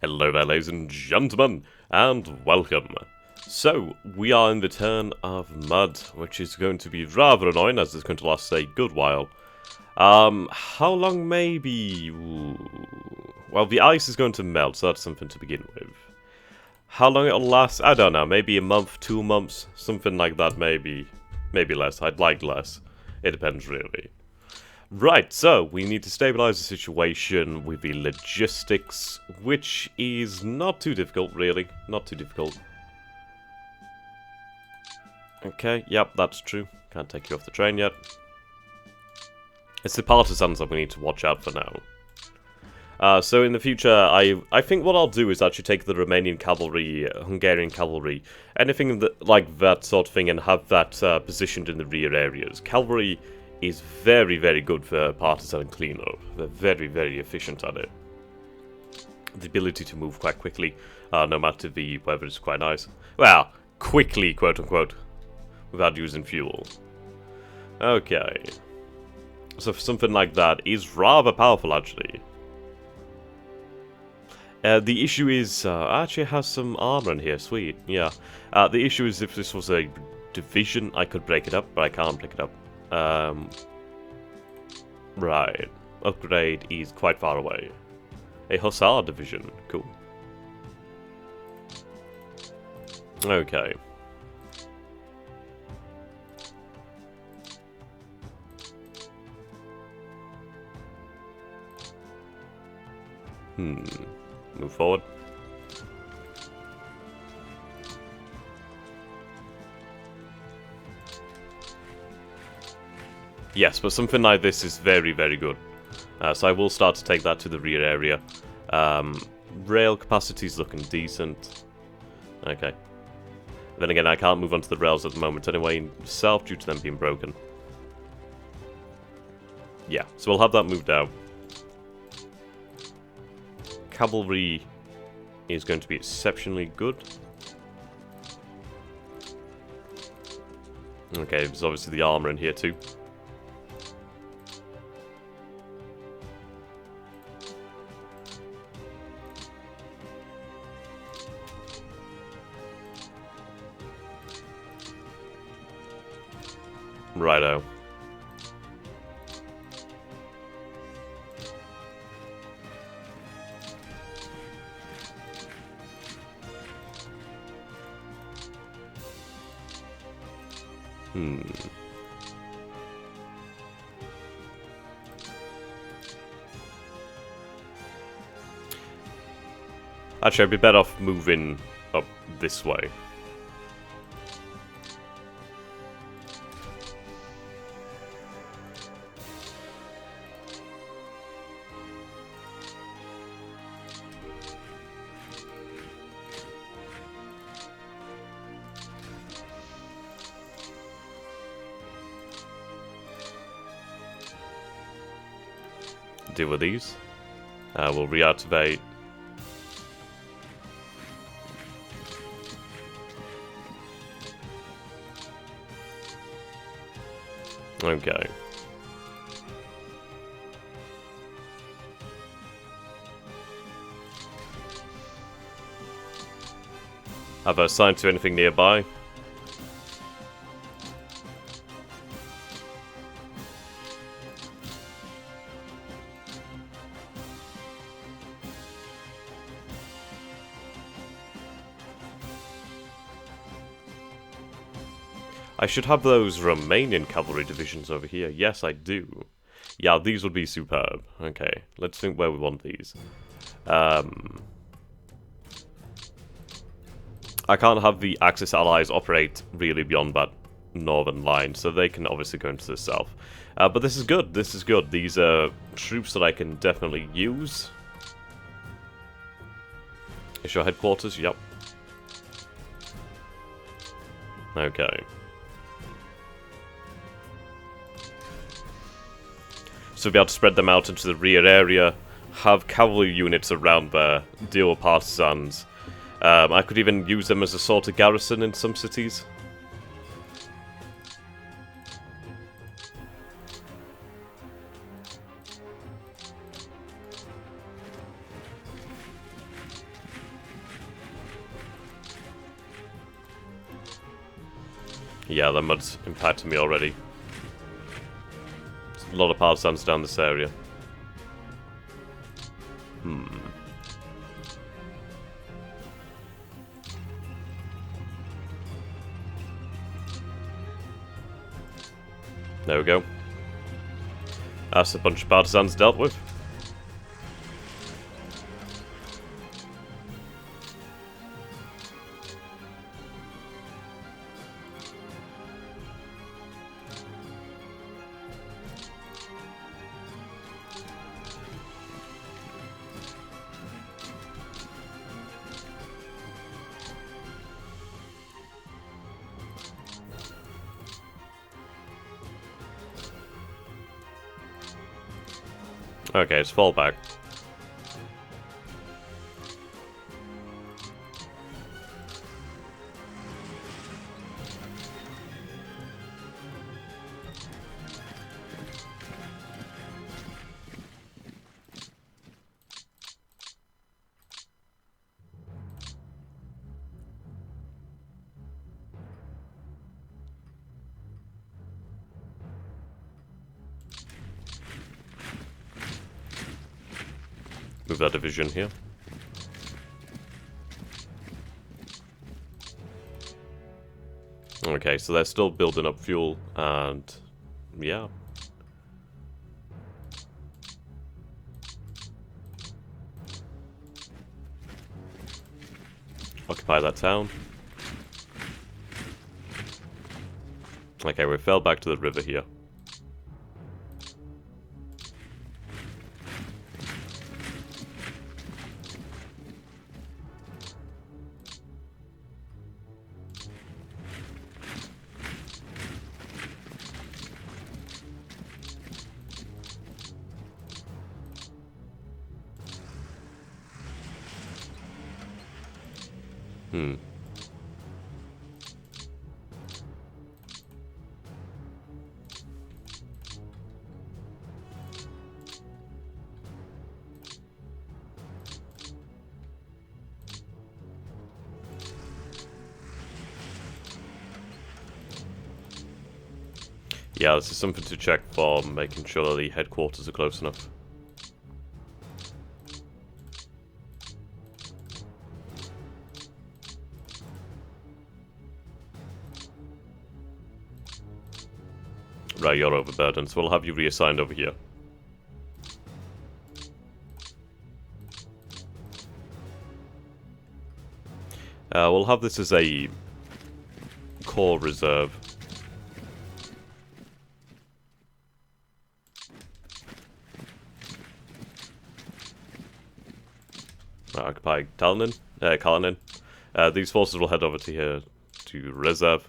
Hello there, ladies and gentlemen, and welcome. So, we are in the turn of Mud, which is going to be rather annoying as it's going to last a good while. How long maybe? Ooh. Well, the ice is going to melt, so that's something to begin with. How long it'll last? I don't know, maybe a month, 2 months, something like that maybe. Maybe less, I'd like less. It depends really. Right, so we need to stabilize the situation with the logistics, which is not too difficult, really. Not too difficult. Okay, yep, that's true. Can't take you off the train yet. It's the partisans that we need to watch out for now. So in the future, I think what I'll do is actually take the Romanian cavalry, Hungarian cavalry, anything that, like that sort of thing, and have that positioned in the rear areas. Cavalry is very, very good for partisan cleanup. They're very, very efficient at it. The ability to move quite quickly, no matter the weather, is quite nice. Well, quickly, quote-unquote, without using fuel. Okay. So something like that is rather powerful, actually. The issue is, actually has some armor in here, sweet, yeah. The issue is if this was a division, I could break it up, but I can't break it up. Right. Upgrade is quite far away. A Hussar division. Cool. Okay. Move forward. Yes, but something like this is very, very good. So I will start to take that to the rear area. Rail capacity is looking decent. Okay. Then again, I can't move onto the rails at the moment anyway, south due to them being broken. Yeah, so we'll have that moved out. Cavalry is going to be exceptionally good. Okay, there's obviously the armor in here too. Righto. Actually, I'd be better off moving up this way. Deal with these. We'll reactivate. Okay. Have I assigned to anything nearby? I should have those Romanian cavalry divisions over here. Yes, I do. Yeah, these would be superb. Okay, let's think where we want these. I can't have the Axis allies operate really beyond that northern line, so they can obviously go into the south. But this is good. This is good. These are troops that I can definitely use. Is your headquarters? Yep. Okay. So we'll be able to spread them out into the rear area, have cavalry units around there, deal with partisans. I could even use them as a sort of garrison in some cities. Yeah, that mud's impacted me already. There's a lot of partisans down this area. There we go. That's a bunch of partisans dealt with. Okay, let's fall back. Move that division here. Okay, so they're still building up fuel, and yeah. Occupy that town. Okay, we fell back to the river here. Yeah, this is something to check for making sure the headquarters are close enough. Right, you're overburdened, so we'll have you reassigned over here. We'll have this as a core reserve. Occupy Kalinin. These forces will head over to here to reserve.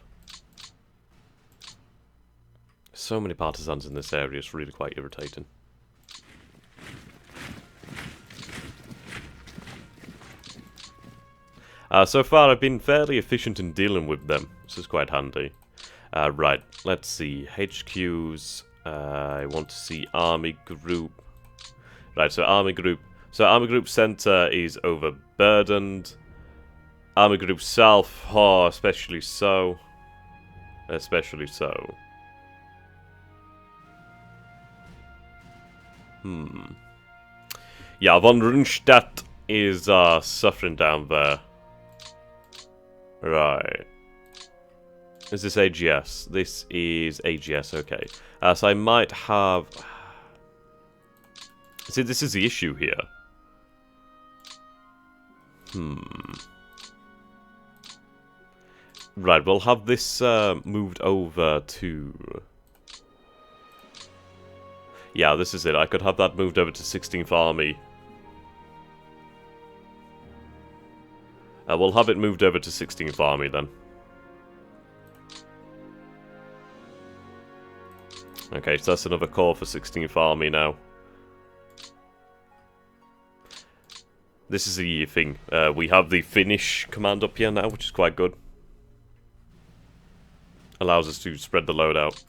So many partisans in this area, it's really quite irritating. So far I've been fairly efficient in dealing with them. This is quite handy. Right, let's see. HQs. I want to see Army Group. Right, so Army Group. So Army Group Center is overburdened. Army Group South, oh, especially so. Especially so. Yeah, von Rundstedt is suffering down there. Right. Is this AGS? This is AGS, okay. So I might have... See, this is the issue here. Right, we'll have this moved over to... Yeah, this is it. I could have that moved over to 16th Army. We'll have it moved over to 16th Army then. Okay, so that's another core for 16th Army now. This is the thing. We have the Finnish command up here now, which is quite good. Allows us to spread the load out.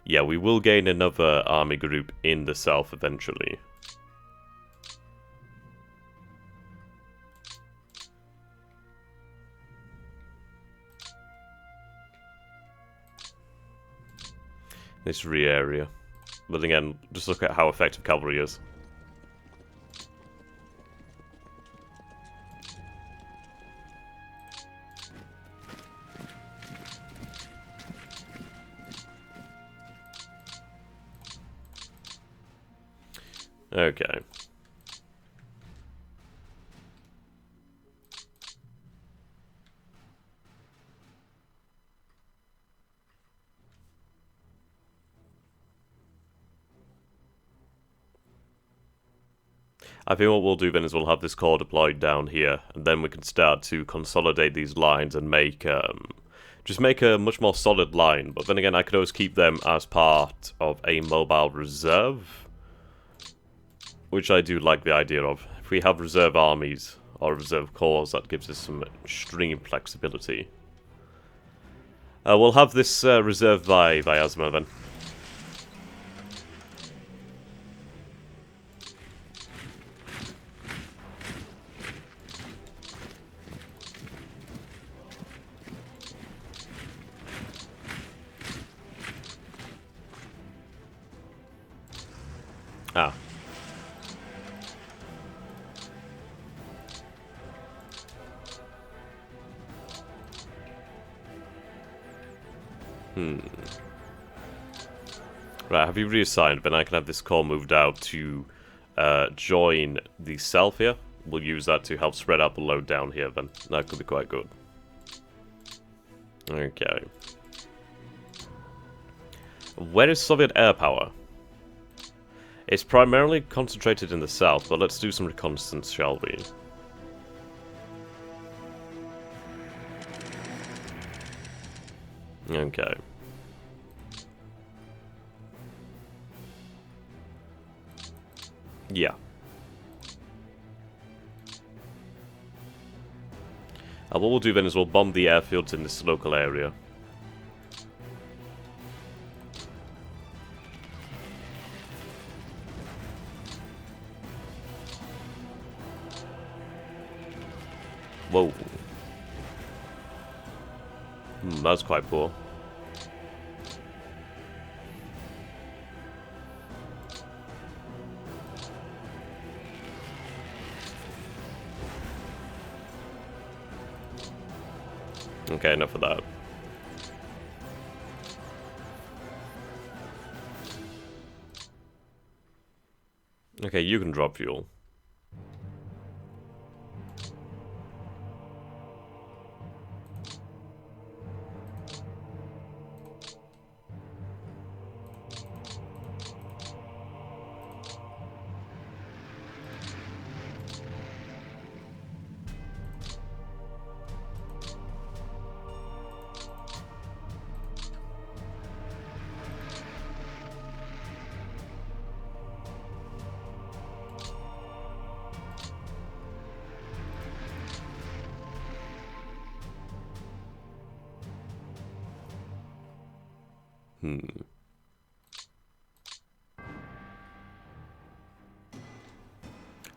Yeah, we will gain another army group in the south eventually. this rear area. But again, just look at how effective cavalry is. Okay. I think what we'll do then is we'll have this core deployed down here, and then we can start to consolidate these lines and make, just make a much more solid line. But then again, I could always keep them as part of a mobile reserve, which I do like the idea of. If we have reserve armies or reserve corps, that gives us some extreme flexibility. We'll have this reserved by Asma then. Ah. Right, have you reassigned? Then I can have this core moved out to join the south here. We'll use that to help spread out the load down here then. That could be quite good. Okay. Where is Soviet air power? It's primarily concentrated in the south, but let's do some reconnaissance, shall we? Okay. Yeah. What we'll do then is we'll bomb the airfields in this local area. Whoa. That's quite poor. Okay, enough of that. Okay, you can drop fuel.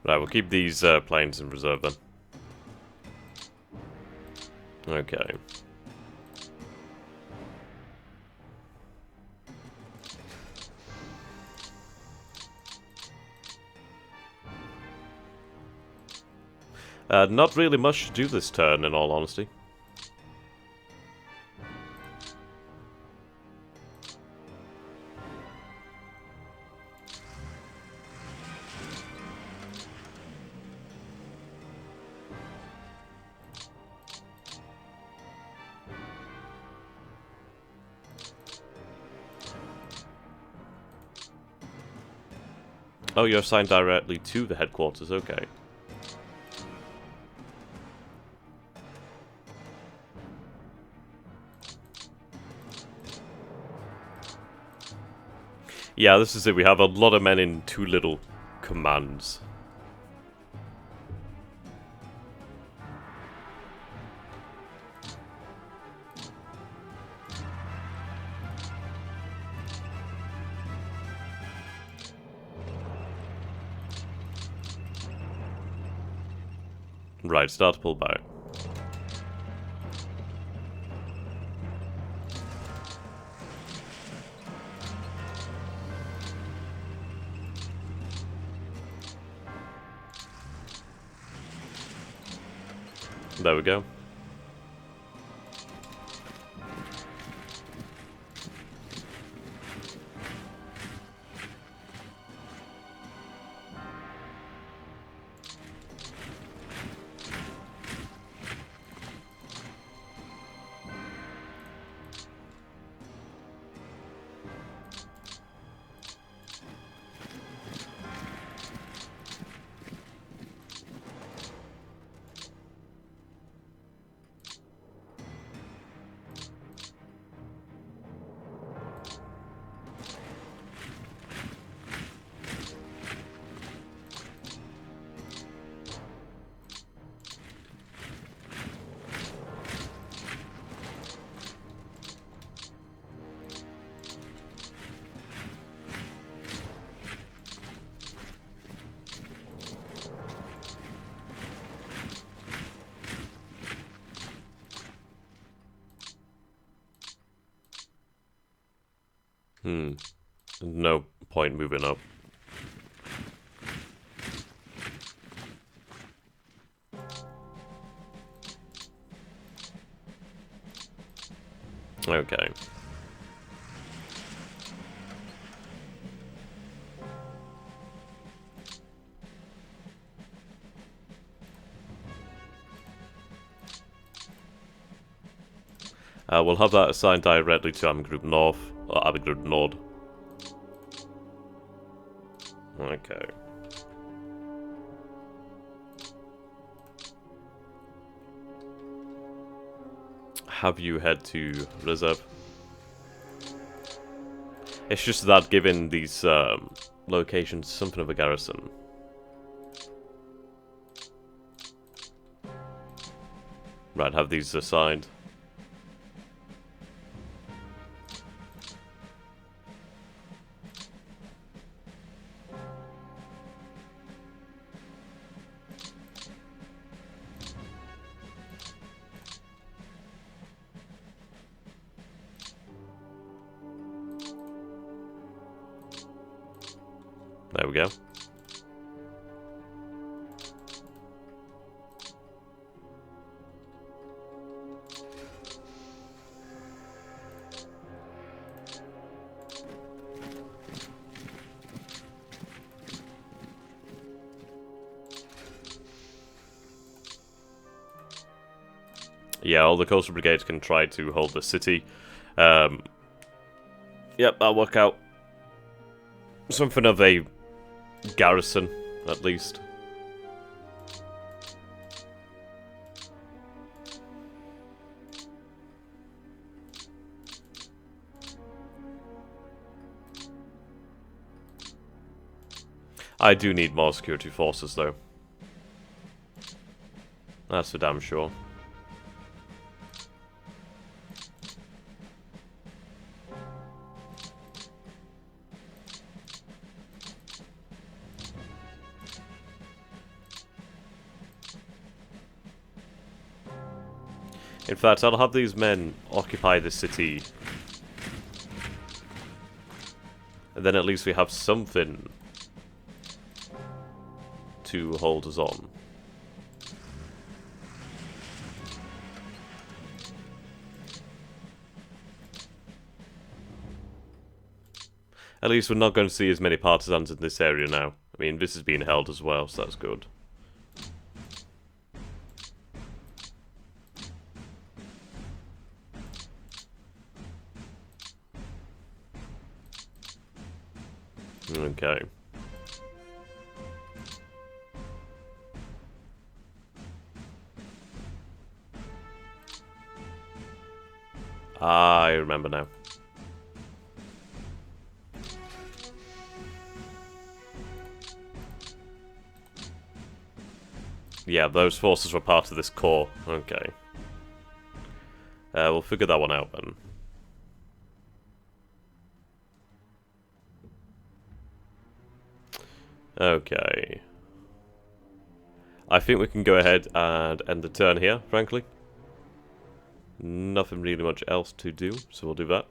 Right, we'll keep these planes in reserve then. Okay. Not really much to do this turn, in all honesty. Oh, you're assigned directly to the headquarters, okay. Yeah, this is it. We have a lot of men in too little commands. Right, start to pull back. There we go. No point moving up. Okay. We'll have that assigned directly to Armoured North, or Armoured Nord. Okay. Have you head to reserve? It's just that given these locations something of a garrison. Right, have these assigned. There we go. Yeah, all the coastal brigades can try to hold the city. Yep, that'll work out. Something of a garrison, at least. I do need more security forces, though. That's for damn sure. In fact, I'll have these men occupy the city. And then at least we have something to hold us on. At least we're not going to see as many partisans in this area now. I mean, this is being held as well, so that's good. Okay. I remember now. Yeah, those forces were part of this core. Okay. We'll figure that one out then. Okay. I think we can go ahead and end the turn here, frankly. Nothing really much else to do, so we'll do that.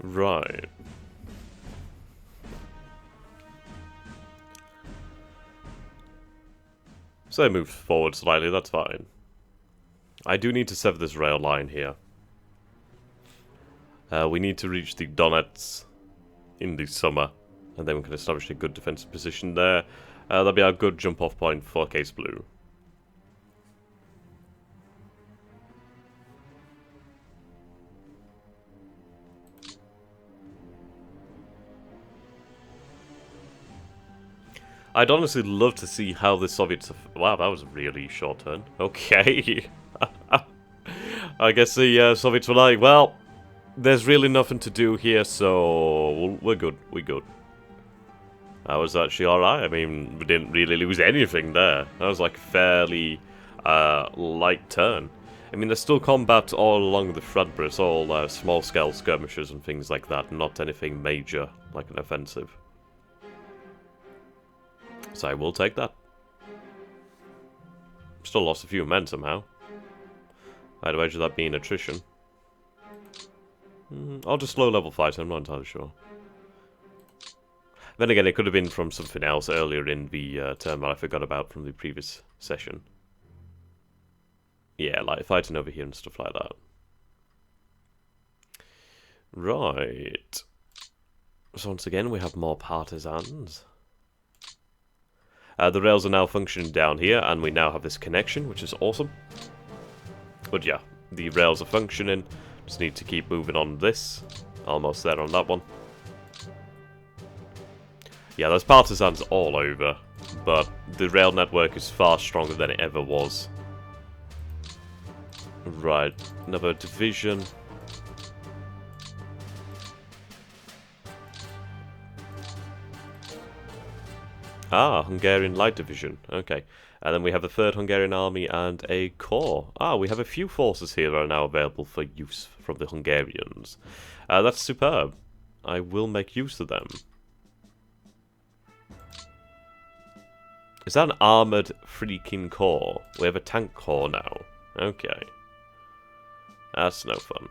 Right. So they moved forward slightly, that's fine. I do need to sever this rail line here. We need to reach the Donets in the summer, and then we can establish a good defensive position there. That'll be our good jump-off point for Case Blue. I'd honestly love to see how the Soviets... Wow, that was a really short turn. Okay. I guess the Soviets were like, well, there's really nothing to do here, so we're good. We're good. That was actually alright. I mean, we didn't really lose anything there. That was like a fairly light turn. I mean, there's still combat all along the front, but it's all small-scale skirmishes and things like that, not anything major, like an offensive. So I will take that. Still lost a few men somehow. I'd wager that being attrition. Or just low-level fight, I'm not entirely sure. Then again, it could have been from something else earlier in the term that I forgot about from the previous session. Yeah, like fighting over here and stuff like that. Right. So once again, we have more partisans. The rails are now functioning down here, and we now have this connection, which is awesome. But yeah, the rails are functioning. Just need to keep moving on this. Almost there on that one. Yeah, there's partisans all over, but the rail network is far stronger than it ever was. Right, another division. Ah, Hungarian Light Division. Okay. And then we have the 3rd Hungarian Army and a corps. Ah, we have a few forces here that are now available for use from the Hungarians. That's superb. I will make use of them. Is that an armoured freaking corps? We have a tank corps now. Okay. That's no fun.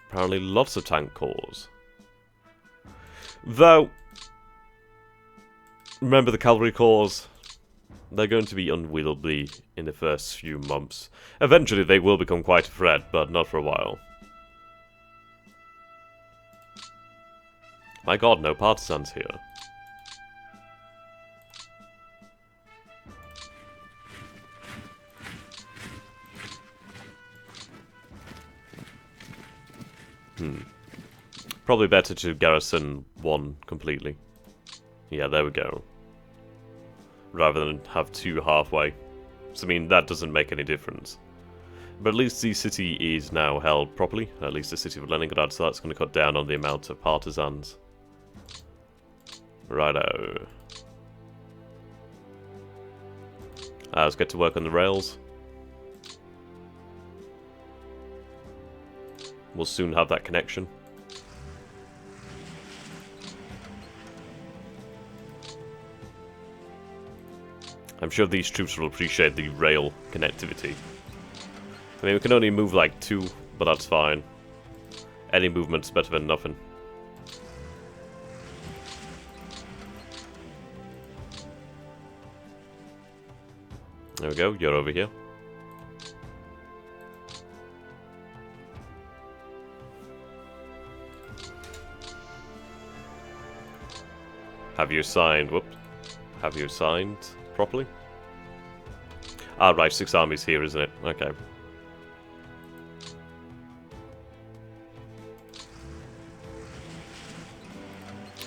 Apparently lots of tank corps. Though, remember the cavalry corps, they're going to be unwieldy in the first few months. Eventually they will become quite a threat, but not for a while. My god, no partisans here. Probably better to garrison one completely. Yeah, there we go. Rather than have two halfway. So, I mean, that doesn't make any difference. But at least the city is now held properly. At least the city of Leningrad, so that's going to cut down on the amount of partisans. Righto. Let's get to work on the rails. We'll soon have that connection. I'm sure these troops will appreciate the rail connectivity. I mean, we can only move like 2, but that's fine. Any movement's better than nothing. There we go, you're over here. Have you signed? Whoops. Have you signed properly? Ah, right, 6 armies here, isn't it? Okay.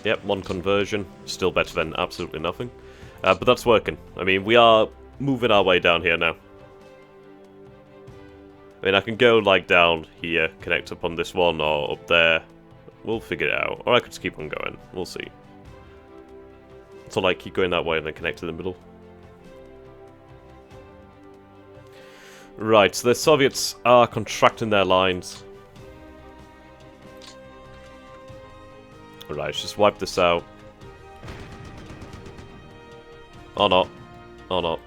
Yep, 1 conversion. Still better than absolutely nothing. But that's working. I mean, we are moving our way down here now. I mean, I can go, like, down here, connect up on this one, or up there. We'll figure it out. Or I could just keep on going. We'll see. So, like, keep going that way and then connect to the middle. Right, so the Soviets are contracting their lines. Right, let's just wipe this out. Or not. Or not.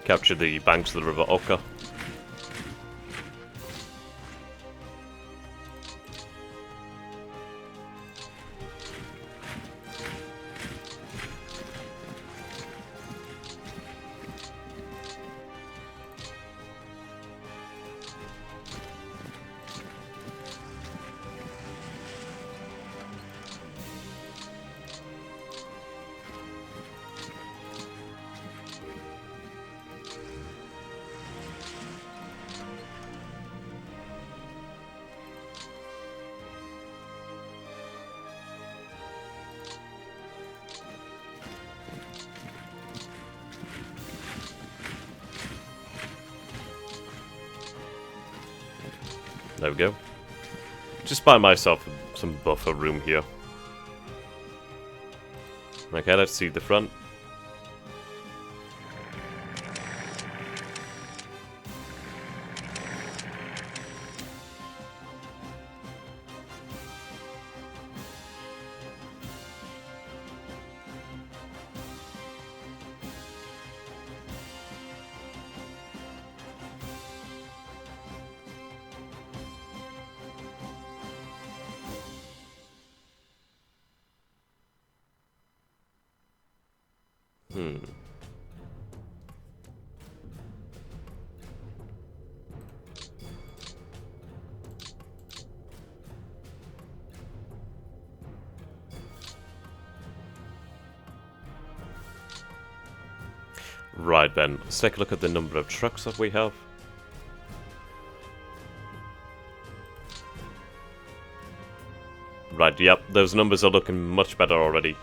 Capture the banks of the River Oka. There we go. Just buy myself some buffer room here. Okay, let's see the front. Right then, let's take a look at the number of trucks that we have. Right, yep, those numbers are looking much better already.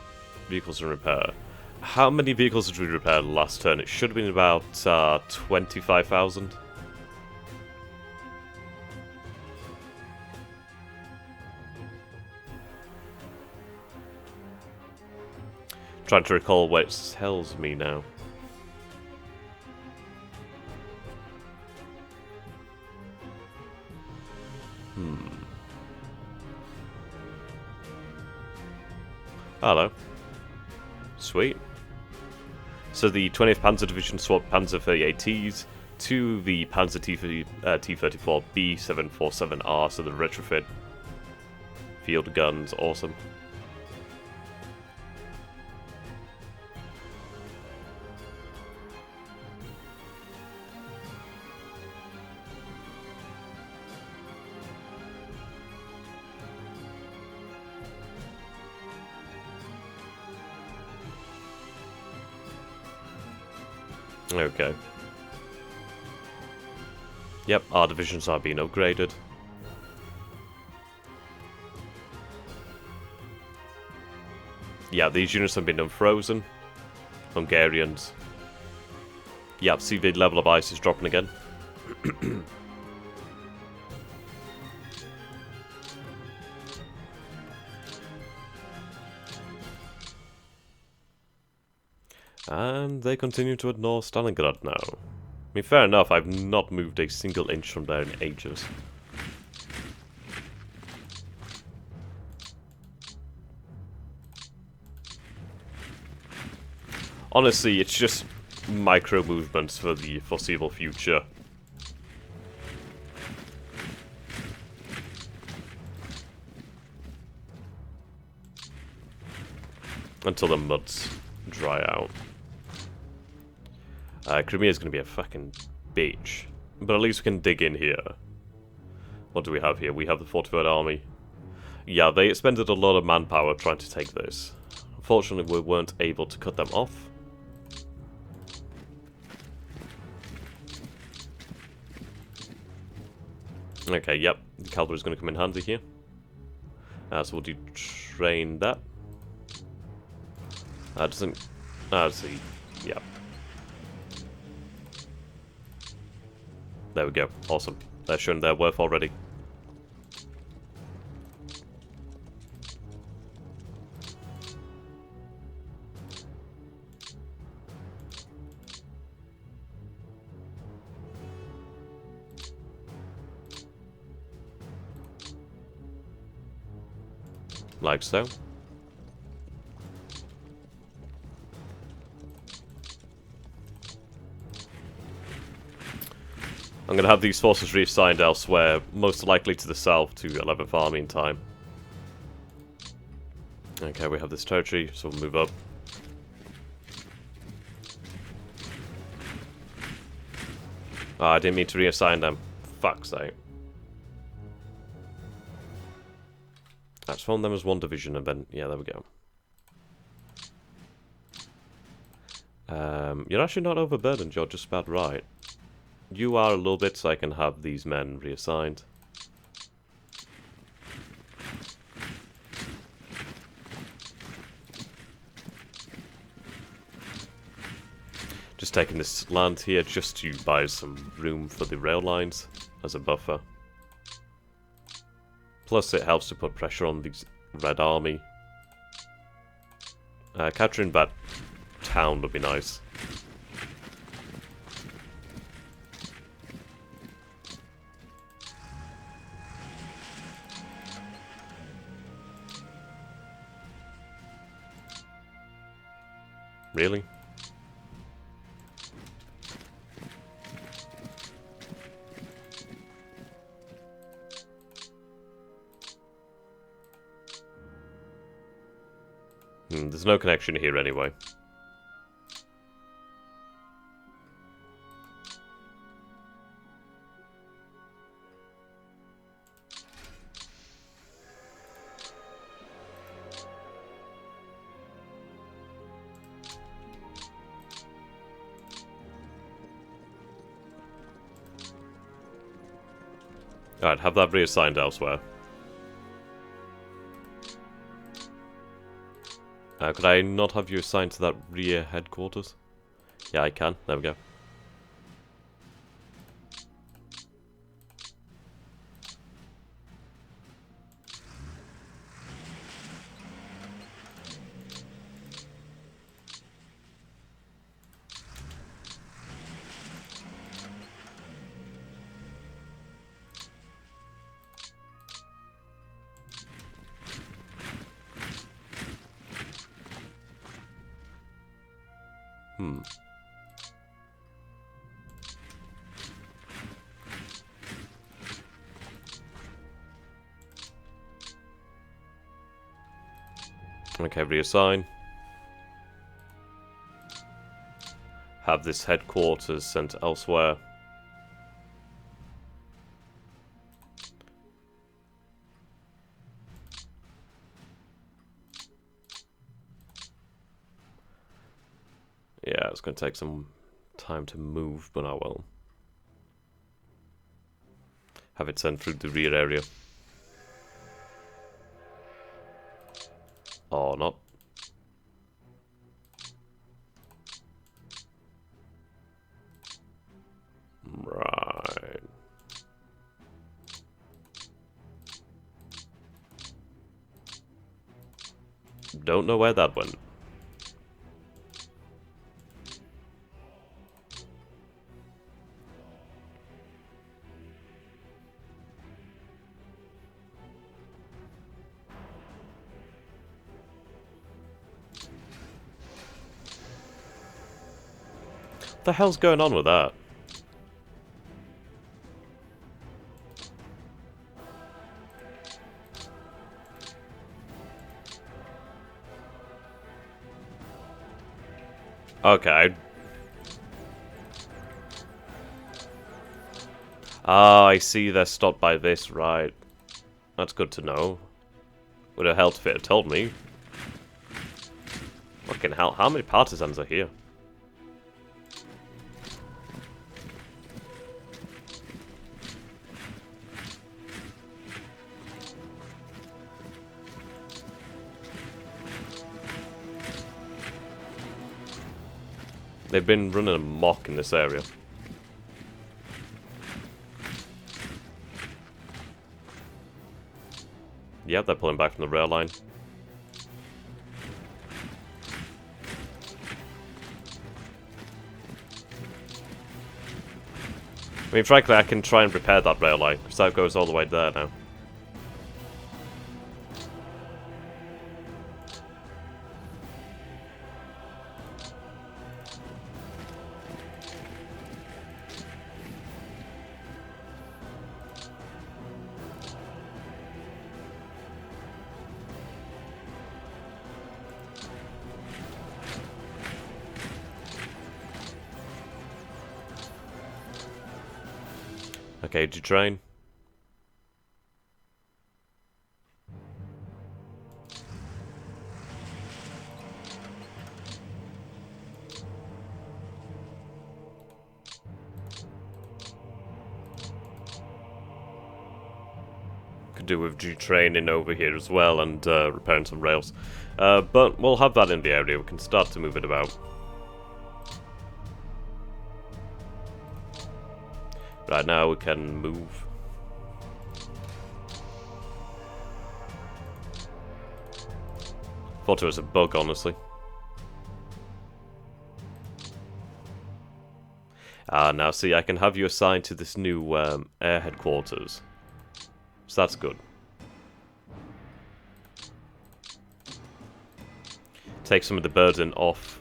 Vehicles in repair. How many vehicles did we repair last turn? It should have been about 25,000. Trying to recall what it tells me now. Hello. Sweet. So the 20th Panzer Division swapped Panzer 38Ts to the Panzer T-34B 747R, so the retrofit field guns, awesome. Okay. Yep, our divisions are being upgraded. Yeah, these units have been unfrozen. Hungarians. Yep, see the level of ice is dropping again. And they continue to ignore Stalingrad now. I mean, fair enough, I've not moved a single inch from there in ages. Honestly, it's just micro movements for the foreseeable future. Until the muds dry out. Crimea is going to be a fucking bitch. But at least we can dig in here. What do we have here? We have the 43rd Army. Yeah, they expended a lot of manpower trying to take this. Unfortunately, we weren't able to cut them off. Okay, yep. The cavalry's going to come in handy here. So we'll do train that. Doesn't... let's see. Yep. There we go. Awesome. They're showing their worth already. Like so. I'm going to have these forces reassigned elsewhere, most likely to the south to 11th Army in time. Okay, we have this territory, so we'll move up. Oh, I didn't mean to reassign them. Fuck's sake. Let's form them as one division and then... yeah, there we go. You're actually not overburdened, you're just about right. You are a little bit, so I can have these men reassigned. Just taking this land here just to buy some room for the rail lines as a buffer. Plus it helps to put pressure on the Red Army. Capturing that town would be nice. Really? There's no connection here anyway. Alright, have that reassigned elsewhere. Could I not have you assigned to that rear headquarters? Yeah, I can. There we go. Okay, reassign. Have this headquarters sent elsewhere. Yeah, it's going to take some time to move, but I will. Have it sent through the rear area. Or not. Right. Don't know where that went. What the hell's going on with that? Okay. Ah, I see they're stopped by this, right. That's good to know. Would have helped if it had told me. Fucking hell, how many partisans are here? They've been running amok in this area. Yeah, they're pulling back from the rail line. I mean, frankly, I can try and repair that rail line, because that goes all the way there now. Okay, did you train? Could do with training over here as well and repairing some rails. But we'll have that in the area. We can start to move it about. Right now we can move. Thought it was a bug, honestly. Now see, I can have you assigned to this new air headquarters. So that's good. Take some of the burden off.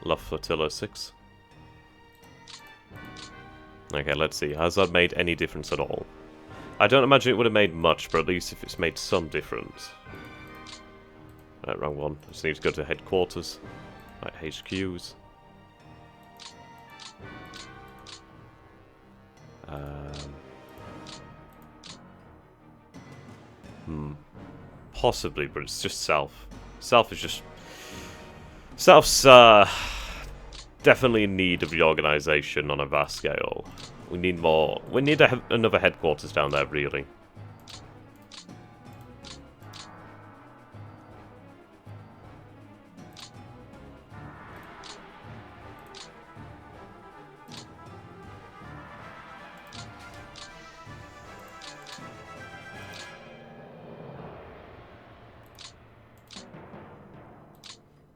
La Flotilla 6. Okay, let's see. Has that made any difference at all? I don't imagine it would have made much, but at least if it's made some difference. Right, wrong one. I just need to go to headquarters. Right, HQs. Possibly, but it's just South. South is just... South's definitely in need of reorganization on a vast scale. We need more... We need another headquarters down there, really.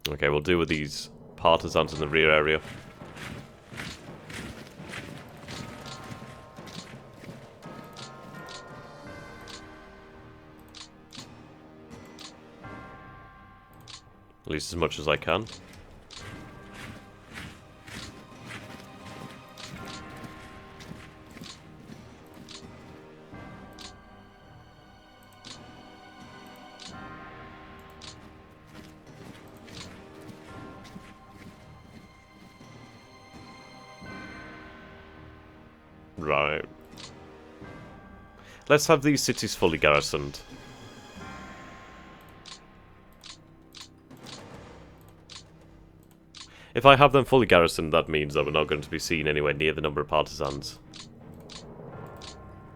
Okay, we'll deal with these partisans in the rear area. At least as much as I can. Right. Let's have these cities fully garrisoned. If I have them fully garrisoned, that means that we're not going to be seen anywhere near the number of partisans.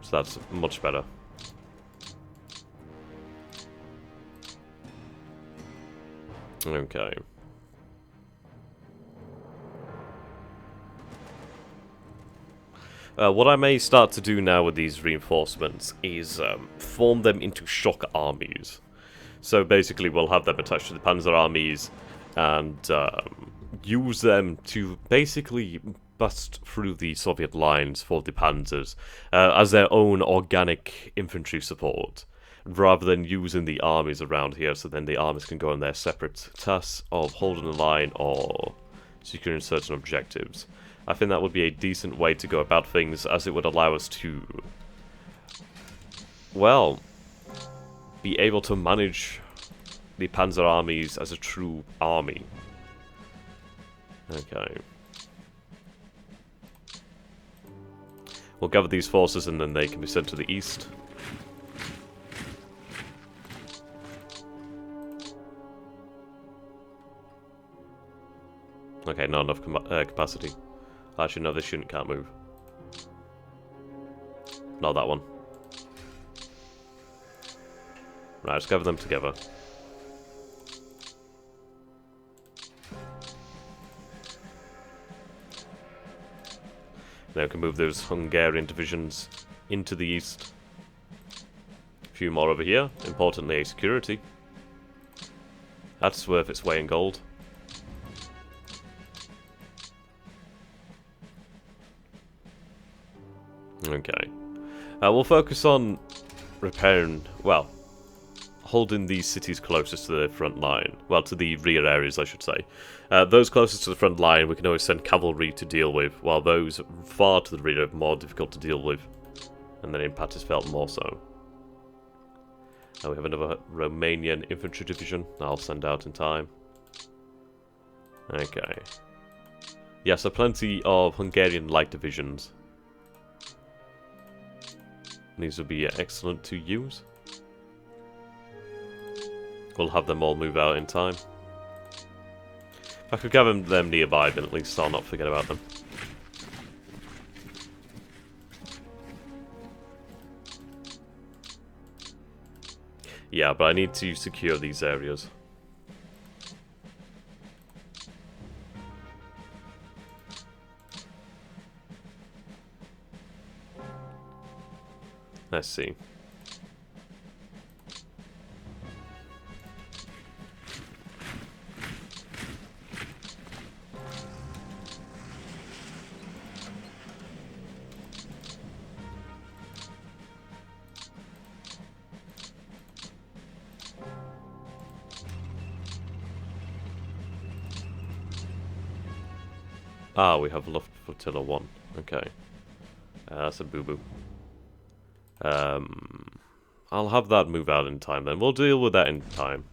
So that's much better. Okay. What I may start to do now with these reinforcements is form them into shock armies. So basically we'll have them attached to the panzer armies and use them to basically bust through the Soviet lines for the panzers as their own organic infantry support, rather than using the armies around here, so then the armies can go on their separate tasks of holding the line or securing certain objectives. I think that would be a decent way to go about things, as it would allow us to, well, be able to manage the panzer armies as a true army. Okay. We'll gather these forces and then they can be sent to the east. Okay, not enough capacity. Actually, no, this shouldn't can't move. Not that one. Right, let's gather them together. Now we can move those Hungarian divisions into the east. A few more over here. Importantly, a security. That's worth its weight in gold. Okay. We'll focus on repairing, well, holding these cities closest to the front line. Well, to the rear areas, I should say. Those closest to the front line, we can always send cavalry to deal with, while those far to the rear are more difficult to deal with. And then impact is felt more so. We have another Romanian infantry division that I'll send out in time. Okay. Yeah, so plenty of Hungarian light divisions. These will be excellent to use. We'll have them all move out in time. If I could gather them nearby, then at least I'll not forget about them. Yeah, but I need to secure these areas. Let's see. Ah, we have Luft Flotilla 1. Okay. That's a boo-boo. I'll have that move out in time then. We'll deal with that in time.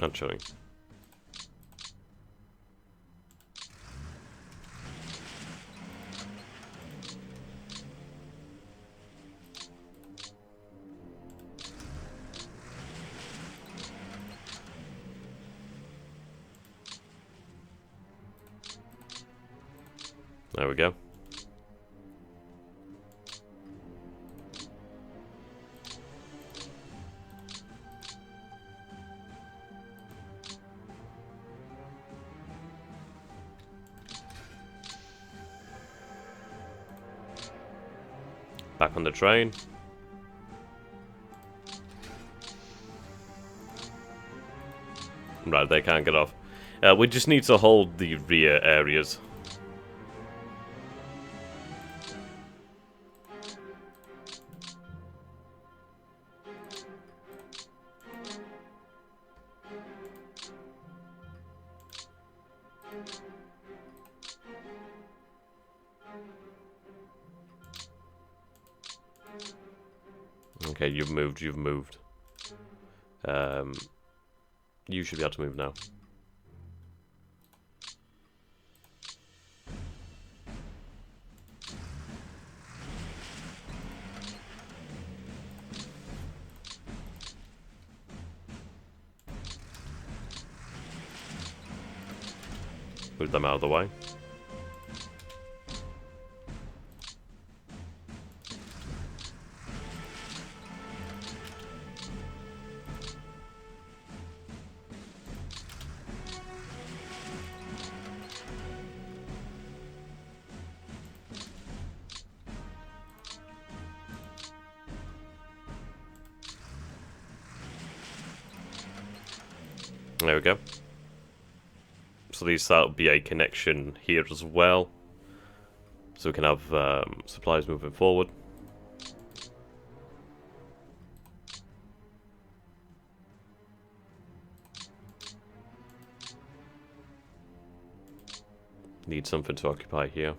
Not showing. There we go. Back on the train. Right, they can't get off. We just need to hold the rear areas. Okay, you've moved. You should be able to move now. Move them out of the way. There we go. So that'll be a connection here as well. So we can have supplies moving forward. Need something to occupy here.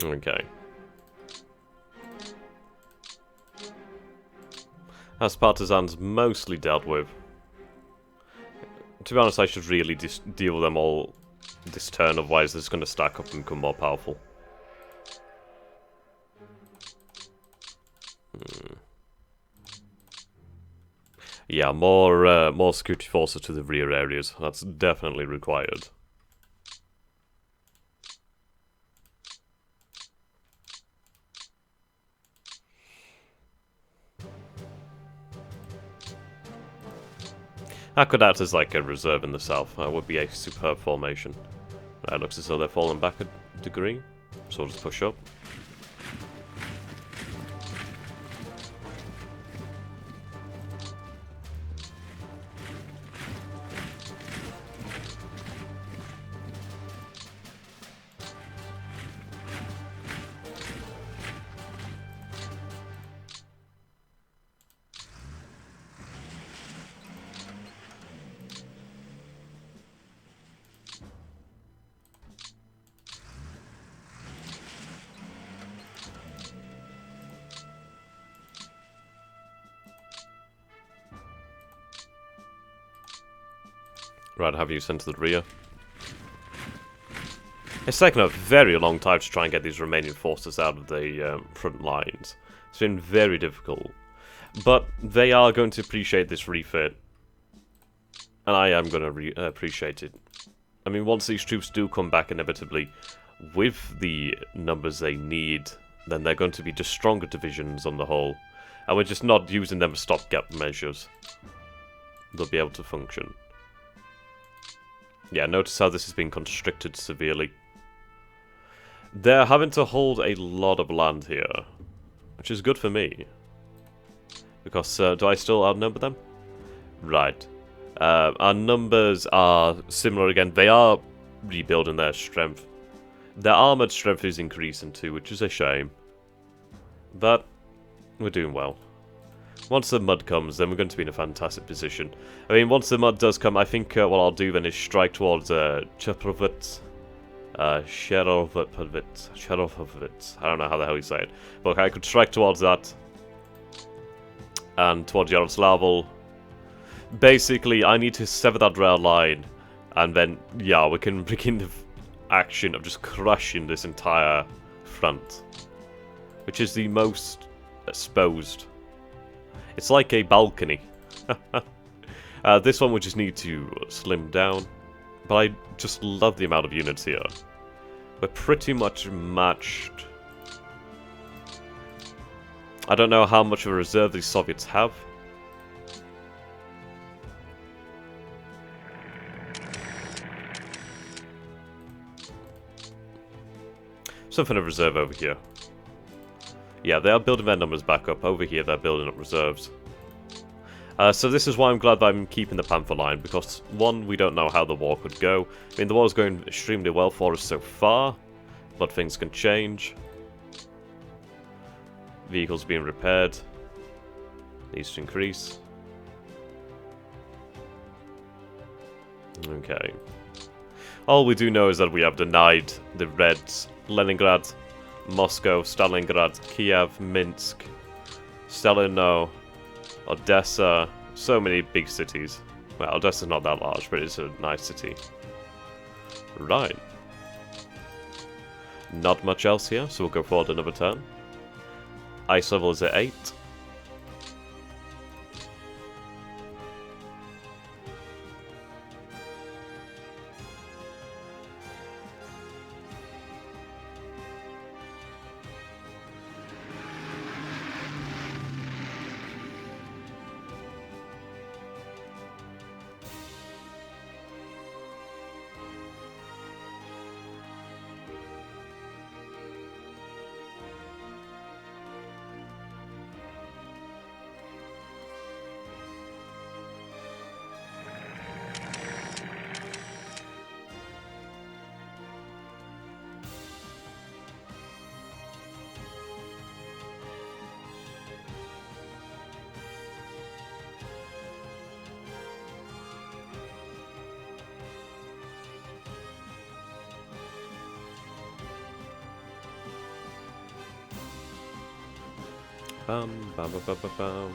Okay. As partisans mostly dealt with. To be honest, I should really just deal with them all this turn, otherwise it's going to stack up and become more powerful. Yeah, more security forces to the rear areas. That's definitely required. That could act as like a reserve in the south. That would be a superb formation. It looks as though they're falling back a degree, so we'll just push up. Right, have you sent to the rear. It's taken a very long time to try and get these remaining forces out of the front lines. It's been very difficult. But they are going to appreciate this refit. And I am going to appreciate it. I mean, once these troops do come back inevitably with the numbers they need, then they're going to be just stronger divisions on the whole. And we're just not using them as stopgap measures. They'll be able to function. Yeah, notice how this has been constricted severely. They're having to hold a lot of land here, which is good for me. Because, do I still outnumber them? Right. Our numbers are similar again. They are rebuilding their strength. Their armoured strength is increasing too, which is a shame. But, we're doing well. Once the mud comes, then we're going to be in a fantastic position. I mean, once the mud does come, I think what I'll do then is strike towards Cheprovit. Sherovit. I don't know how the hell you say it. But I could strike towards that. And towards Yaroslavl. Basically, I need to sever that rail line. And then, yeah, we can begin the action of just crushing this entire front. Which is the most exposed. It's like a balcony. This one we just need to slim down. But I just love the amount of units here. We're pretty much matched. I don't know how much of a reserve these Soviets have. Something of reserve over here. Yeah, they are building their numbers back up. Over here, they're building up reserves. So this is why I'm glad that I'm keeping the Panther line, because, one, we don't know how the war could go. I mean, the war's going extremely well for us so far, but things can change. Vehicles being repaired. Needs to increase. Okay. All we do know is that we have denied the Reds Leningrad, Moscow, Stalingrad, Kiev, Minsk, Stalino, Odessa, so many big cities. Well, Odessa's not that large, but it's a nice city. Right. Not much else here, so we'll go forward another turn. Ice level is at 8. Bam, bam, bam, bam, bam, bam.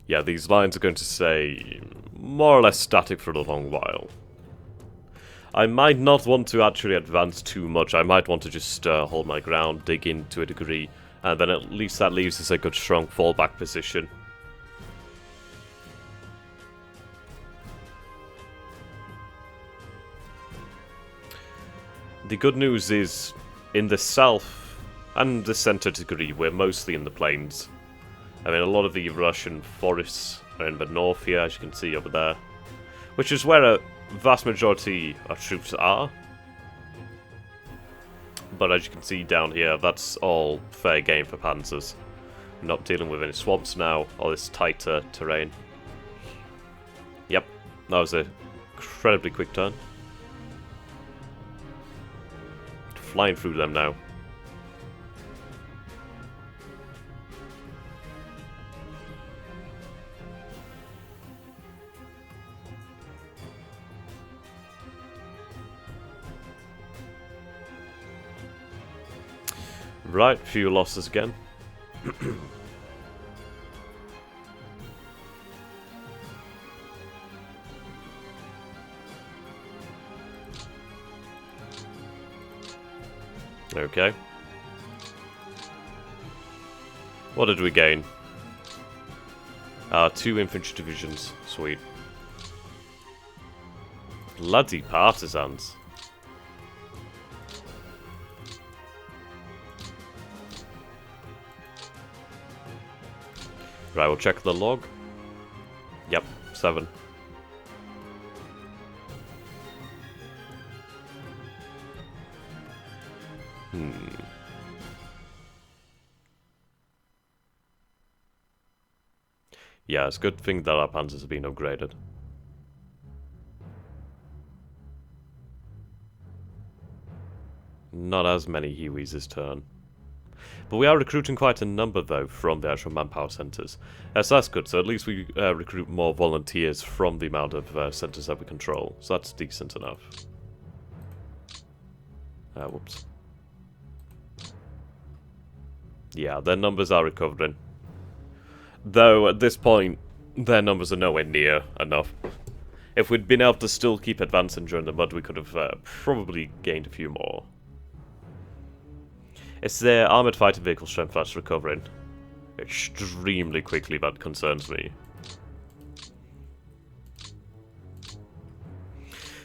Yeah, these lines are going to stay more or less static for a long while. I might not want to actually advance too much. I might want to just hold my ground, dig in to a degree, and then at least that leaves us a good strong fallback position. The good news is, in the south and the center degree, we're mostly in the plains. I mean, a lot of the Russian forests are in the north here, as you can see over there, which is where a vast majority of troops are. But as you can see down here, that's all fair game for panzers. We're not dealing with any swamps now, or this tighter terrain. Yep, that was an incredibly quick turn. Flying through them now. Right, few losses again. Okay. What did we gain? 2 infantry divisions. Sweet. Bloody partisans. Right, we'll check the log. Yep, 7. Yeah, it's a good thing that our panzers have been upgraded. Not as many Hueys this turn. But we are recruiting quite a number, though, from the actual manpower centres. So that's good, so at least we recruit more volunteers from the amount of centres that we control. So that's decent enough. Whoops. Yeah, their numbers are recovering. Though, at this point, their numbers are nowhere near enough. If we'd been able to still keep advancing during the mud, we could have probably gained a few more. It's their armoured fighting vehicle strength that's recovering extremely quickly. That concerns me.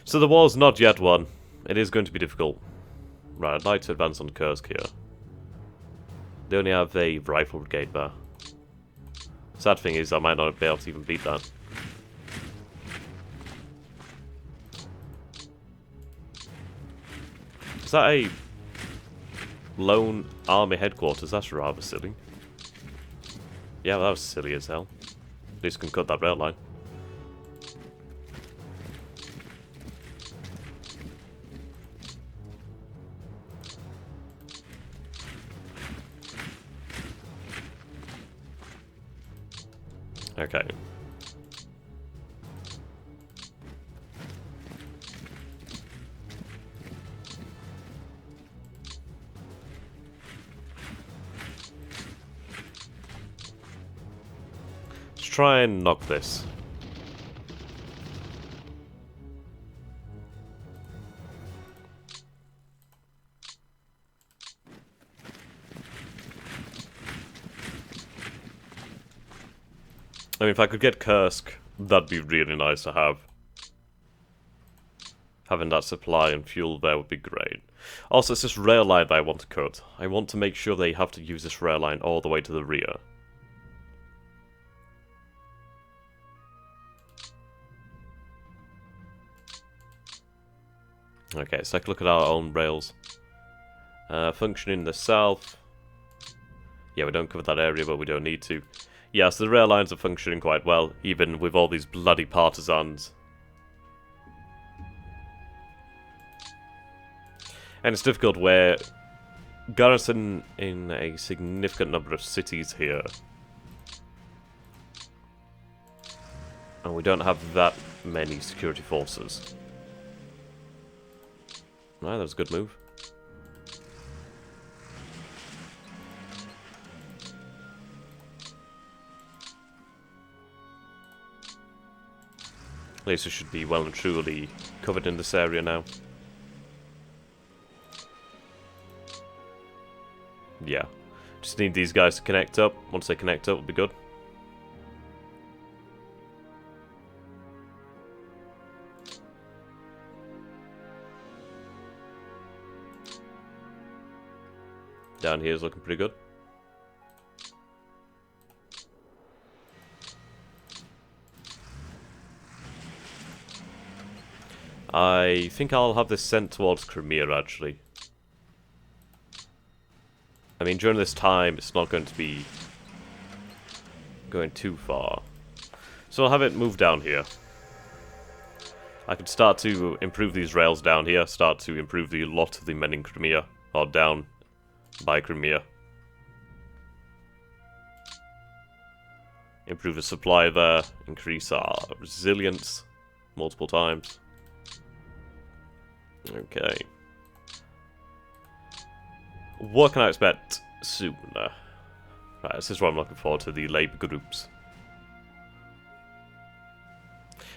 So the war's not yet won. It is going to be difficult. Right, I'd like to advance on Kursk here. They only have a rifle brigade there. Sad thing is, I might not be able to even beat that. Is that a lone army headquarters? That's rather silly. Yeah, that was silly as hell. At least can cut that rail line. Okay. Let's try and knock this. I mean, if I could get Kursk, that'd be really nice to have. Having that supply and fuel there would be great. Also, it's this rail line that I want to cut. I want to make sure they have to use this rail line all the way to the rear. Okay, so let's look at our own rails. Function in the south. Yeah, we don't cover that area, but we don't need to. Yeah, so the rail lines are functioning quite well, even with all these bloody partisans. And it's difficult where garrison in a significant number of cities here. And we don't have that many security forces. No, that was a good move. At least we should be well and truly covered in this area now. Yeah. Just need these guys to connect up. Once they connect up, it'll be good. Down here is looking pretty good. I think I'll have this sent towards Crimea, actually. I mean, during this time, it's not going to be going too far. So I'll have it move down here. I could start to improve these rails down here, start to improve the lot of the men in Crimea, or down by Crimea. Improve the supply there, increase our resilience multiple times. Okay. What can I expect soon? Right, this is what I'm looking forward to, the labour groups.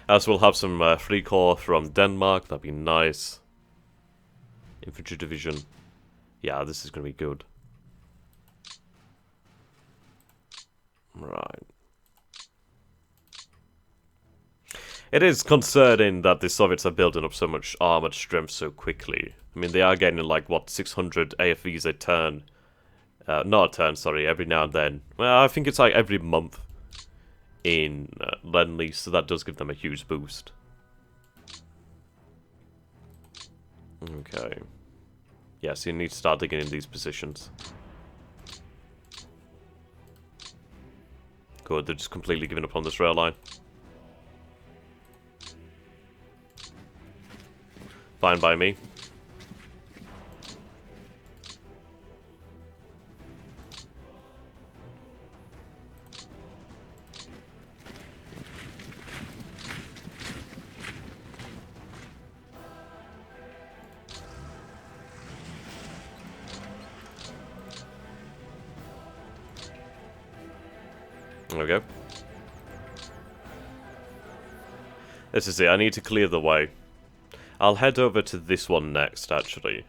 As we'll have some Free Corps from Denmark, that'd be nice. Infantry division. Yeah, this is going to be good. Right. It is concerning that the Soviets are building up so much armoured strength so quickly. I mean, they are getting like, what, 600 AFVs a turn. Not a turn, sorry, every now and then. Well, I think it's like every month in Lend-Lease, so that does give them a huge boost. Okay. Yeah, so you need to start digging in these positions. Good, they're just completely giving up on this rail line. Fine by me. There we go. This is it, I need to clear the way. I'll head over to this one next, actually.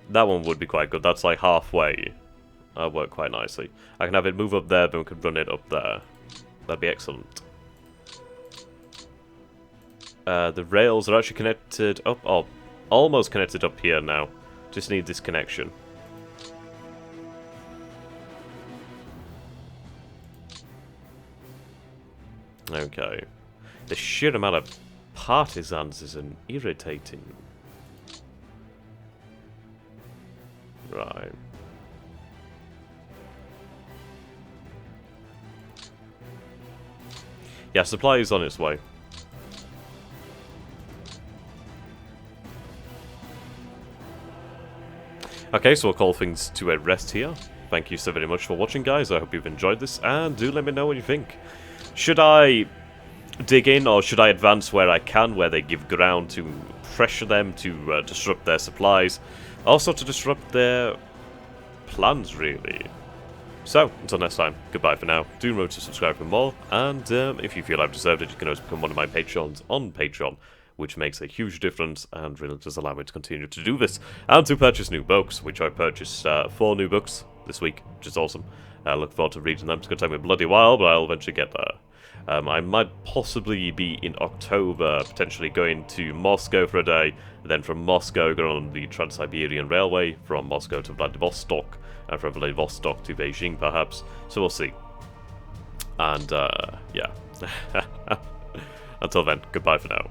That one would be quite good, that's like halfway. That'll work quite nicely. I can have it move up there, then we can run it up there. That'd be excellent. The rails are actually connected up, oh, almost connected up here now. Just need this connection. Okay. The sheer amount of partisans is irritating. Right. Yeah, supply is on its way. Okay, so we'll call things to a rest here. Thank you so very much for watching, guys. I hope you've enjoyed this, and do let me know what you think. Should I dig in, or should I advance where I can, where they give ground, to pressure them, to disrupt their supplies, also to disrupt their plans, really? So, until next time, goodbye for now. Do remember to subscribe for more, and if you feel I've deserved it, you can always become one of my Patreons on Patreon, which makes a huge difference, and really does allow me to continue to do this, and to purchase new books, which I purchased 4 new books this week, which is awesome. I look forward to reading them. It's going to take me a bloody while, but I'll eventually get there. I might possibly be in October, potentially going to Moscow for a day, and then from Moscow going on the Trans-Siberian Railway, from Moscow to Vladivostok, and from Vladivostok to Beijing, perhaps. So we'll see. And, yeah. Until then, goodbye for now.